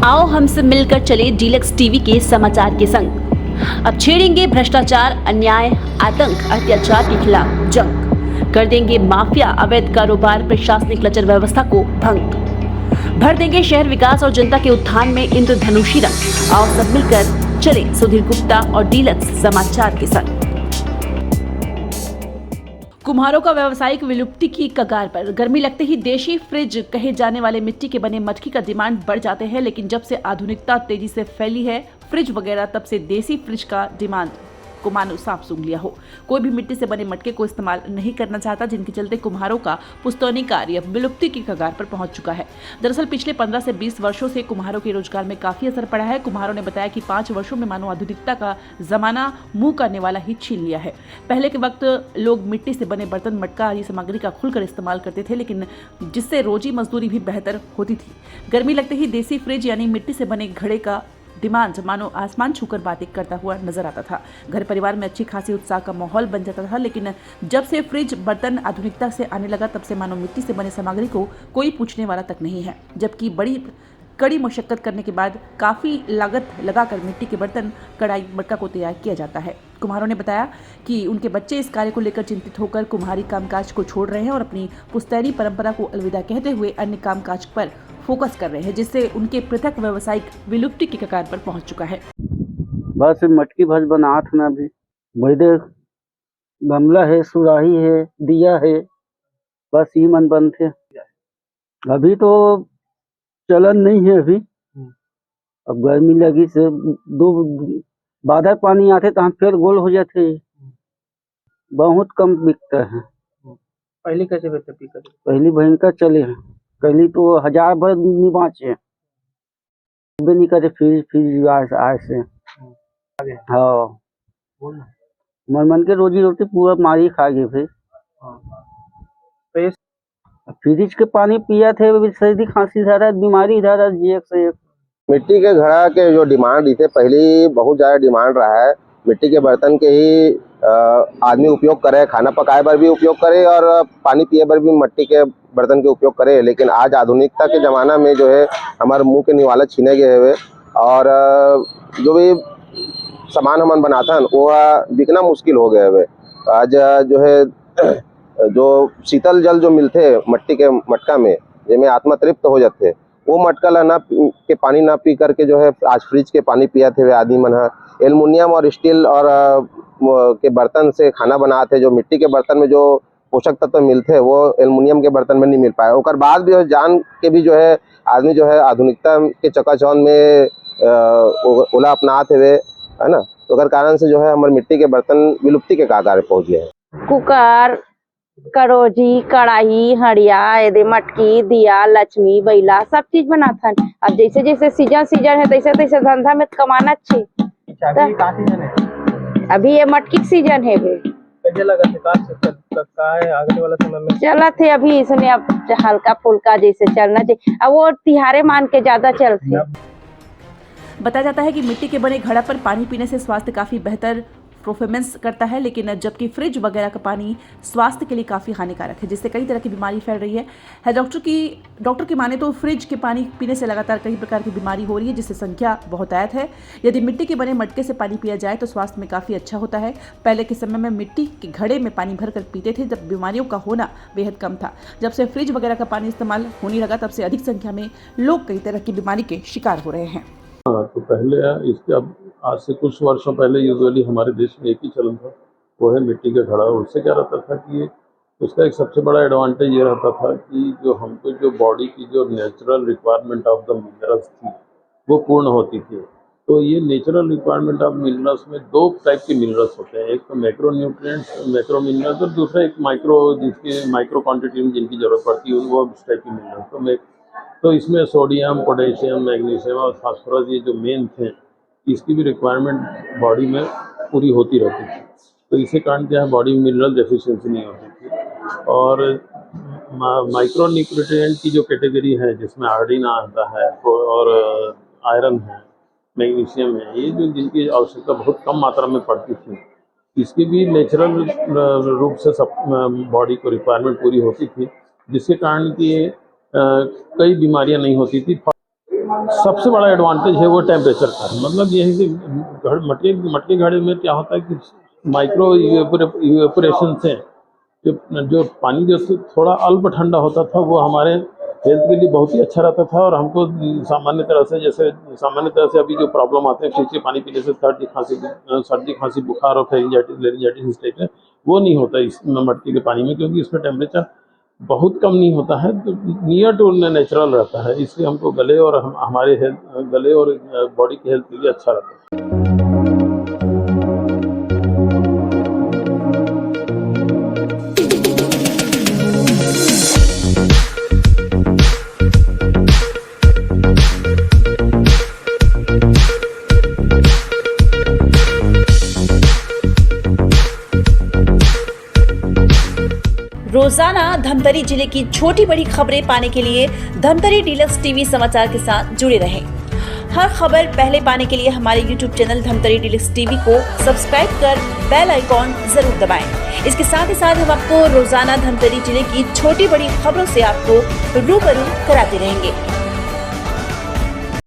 आओ हमसे मिलकर चले डीलक्स टीवी के समाचार के संग। अब छेड़ेंगे भ्रष्टाचार, अन्याय, आतंक, अत्याचार के खिलाफ जंग। कर देंगे माफिया, अवैध कारोबार, प्रशासनिक लचर व्यवस्था को भंग। भर देंगे शहर विकास और जनता के उत्थान में इंद्रधनुषी रंग। आओ सब मिलकर चले सुधीर गुप्ता और डीलक्स समाचार के संग। कुम्हारों का व्यावसायिक विलुप्ति की कगार पर। गर्मी लगते ही देशी फ्रिज कहे जाने वाले मिट्टी के बने मटकी का डिमांड बढ़ जाते हैं, लेकिन जब से आधुनिकता तेजी से फैली है फ्रिज वगैरह, तब से देसी फ्रिज का डिमांड को मानो सांप सूंघ लिया हो। कोई भी मिट्टी से बने मटके को इस्तेमाल नहीं करना चाहता, जिनके चलते कुम्हारों का पुश्तैनी कार्य विलुप्ति की कगार पर पहुंच चुका है। दरअसल पिछले 15 से 20 वर्षों से कुम्हारों के रोजगार में काफी असर पड़ा है। कुम्हारों ने बताया कि 5 वर्षों में मानो आधुनिकता का जमाना मुंह करने वाला ही छीन लिया है। पहले के वक्त लोग मिट्टी से बने बर्तन, मटका आदि सामग्री का खुलकर इस्तेमाल करते थे, लेकिन जिससे रोजी मजदूरी भी बेहतर होती थी। गर्मी लगते ही देसी फ्रिज यानी मिट्टी से बने घड़े का डिमांड मानो आसमान छूकर बातें करता हुआ नजर आता था। घर परिवार में अच्छी खासी उत्साह का माहौल बन जाता था, लेकिन जब से फ्रिज बर्तन आधुनिकता से आने लगा, तब से मानो मिट्टी से बने सामग्री को कोई पूछने वाला तक नहीं है। जबकि बड़ी कड़ी मशक्कत करने के बाद काफ़ी लागत लगाकर मिट्टी के बर्तन, कढ़ाई, मटका को तैयार किया जाता है। कुम्हारों ने बताया कि उनके बच्चे इस कार्य को लेकर चिंतित होकर कुम्हारी कामकाज को छोड़ रहे हैं और अपनी पुश्तैनी परंपरा को अलविदा कहते हुए अन्य कामकाज पर फोकस कर रहे हैं, जिससे उनके पृथक व्यावसायिक विलुप्ति की कगार पर पहुंच चुका है। बस मटकी भज बनात ना भी वैदे गमला है, सुराही है, दिया है, बस ये मन बन थे। अभी तो चलन नहीं है। अभी अब गर्मी लगी से दो बादल पानी आते तो हम फिर गोल हो जाते। बहुत कम बिकता है। पहले कैसे बेचते? पहली भयंकर चले हैं। पहली तो 1000 भर नहीं बाँचे नहीं करे। फिर आए से हाँ मन के रोजी रोटी पूरा मारी खा गए। फिर फ्रिज के पानी पिया थे, सर्दी खांसी इधर, बीमारी इधर, एक से एक। मिट्टी के घड़ा के जो डिमांड इसे पहले बहुत ज़्यादा डिमांड रहा है। मिट्टी के बर्तन के ही आदमी उपयोग करे, खाना पकाए पर भी उपयोग करे और पानी पिए पर भी मिट्टी के बर्तन के उपयोग करे। लेकिन आज आधुनिकता के ज़माना में जो है हमारे मुंह के निवाला छीने गए हुए और जो भी सामान हम बनाता है वो बिकना मुश्किल हो गए हुए। आज जो है जो शीतल जल जो मिलते मट्टी के मटका में, जिसमें आत्मा तृप्त हो जाते, वो मटका ला ना के पानी ना पी करके जो है आज फ्रिज के पानी पिया थे वे आदमी मन। एल्युमिनियम और स्टील और के बर्तन से खाना बनाते। जो मिट्टी के बर्तन में जो पोषक तत्व मिलते वो एल्युमिनियम के बर्तन में नहीं मिल पाए। और बाद भी जान के भी जो है आदमी जो है आधुनिकता के चकाचौंध में ओला अपनाते हुए है ना, तो अगर कारण से जो है हमारे मिट्टी के बर्तन विलुप्ति के कगार पहुंच गए हैं। कुकर, करोजी, कढ़ाई, हड़िया, एदे मटकी, दिया, लक्ष्मी, बैला सब चीज बनाथन। अब जैसे जैसे सीजन है तैसे तैसे धंधा में कमाना अच्छी। अभी ये मटकी का सीजन है बे। आगे वाला समय में चला थे अभी इसने, अब हल्का फुल्का जैसे चलना चाहिए। अब वो तिहारे मान के ज्यादा चलते। बताया जाता है कि मिट्टी के बने घड़ा पर पानी पीने से स्वास्थ्य काफी बेहतर परफॉर्मेंस करता है, लेकिन जबकि फ्रिज वगैरह का पानी स्वास्थ्य के लिए काफ़ी हानिकारक है, जिससे कई तरह की बीमारी फैल रही है। डॉक्टर की माने तो फ्रिज के पानी पीने से लगातार कई प्रकार की बीमारी हो रही है, जिससे संख्या बहुतायत है। यदि मिट्टी के बने मटके से पानी पिया जाए तो स्वास्थ्य में काफ़ी अच्छा होता है। पहले के समय में मिट्टी के घड़े में पानी भरकर पीते थे, जब बीमारियों का होना बेहद कम था। जब से फ्रिज वगैरह का पानी इस्तेमाल होने लगा, तब से अधिक संख्या में लोग कई तरह की बीमारी के शिकार हो रहे हैं। तो पहले इसके अब आज से कुछ वर्षों पहले यूजुअली हमारे देश में एक ही चलन था, वो है मिट्टी का घड़ा। उससे क्या रहता था कि उसका एक सबसे बड़ा एडवांटेज ये रहता था कि जो हमको जो बॉडी की जो natural requirement of the minerals थी वो पूर्ण होती थी। तो ये नेचुरल रिक्वायरमेंट ऑफ मिनरल्स में 2 टाइप के मिनरल्स होते हैं, एक तो मैक्रो न्यूट्रिएंट्स, मैक्रो मिनरल्स, और दूसरा एक माइक्रो, जिसकी माइक्रो क्वान्टिटी में जिनकी जरूरत पड़ती है वो उस टाइप की मिनरल्स। तो इसमें सोडियम, पोटेशियम, मैग्नीशियम और फास्फोरस, ये जो मेन थे, इसकी भी रिक्वायरमेंट बॉडी में पूरी होती रहती थी। तो इसी कारण क्या है बॉडी में मिनरल डेफिशिएंसी नहीं होती थी। और माइक्रो न्यूट्रिएंट की जो कैटेगरी है, जिसमें आयोडीन आता है और आयरन है, मैग्नीशियम है, ये जो जिनकी आवश्यकता बहुत कम मात्रा में पड़ती थी, इसकी भी नेचुरल रूप से सब बॉडी को रिक्वायरमेंट पूरी होती थी, जिसके कारण कि कई बीमारियां नहीं होती थी। सबसे बड़ा एडवांटेज है वो टेम्परेचर का। मतलब ये है कि मटके घड़े में क्या होता है कि माइक्रो इवेपोरेशन से जो पानी जो थोड़ा अल्प ठंडा होता था वो हमारे हेल्थ के लिए बहुत ही अच्छा रहता था। और हमको सामान्य तरह से अभी जो प्रॉब्लम आते हैं फ्रिज के पानी पीने से सर्दी खांसी बुखार और फेरिंजाइटिस इस टाइप में, वो नहीं होता इस मटके के पानी में, क्योंकि इसमें टेम्परेचर बहुत कम नहीं होता है, तो नियर टू नेचुरल रहता है। इसलिए हमको गले और हमारे गले और बॉडी की हेल्थ के लिए अच्छा रहता है। रोजाना धमतरी जिले की छोटी बड़ी खबरें पाने के लिए धमतरी डीलक्स टीवी समाचार के साथ जुड़े रहें। हर खबर पहले पाने के लिए हमारे YouTube channel Dhamtari deluxe TV को सब्सक्राइब कर बेल आइकॉन जरूर दबाएं। इसके साथ ही साथ हम आपको रोजाना धमतरी जिले की छोटी बड़ी खबरों से आपको रूबरू कराते रहेंगे।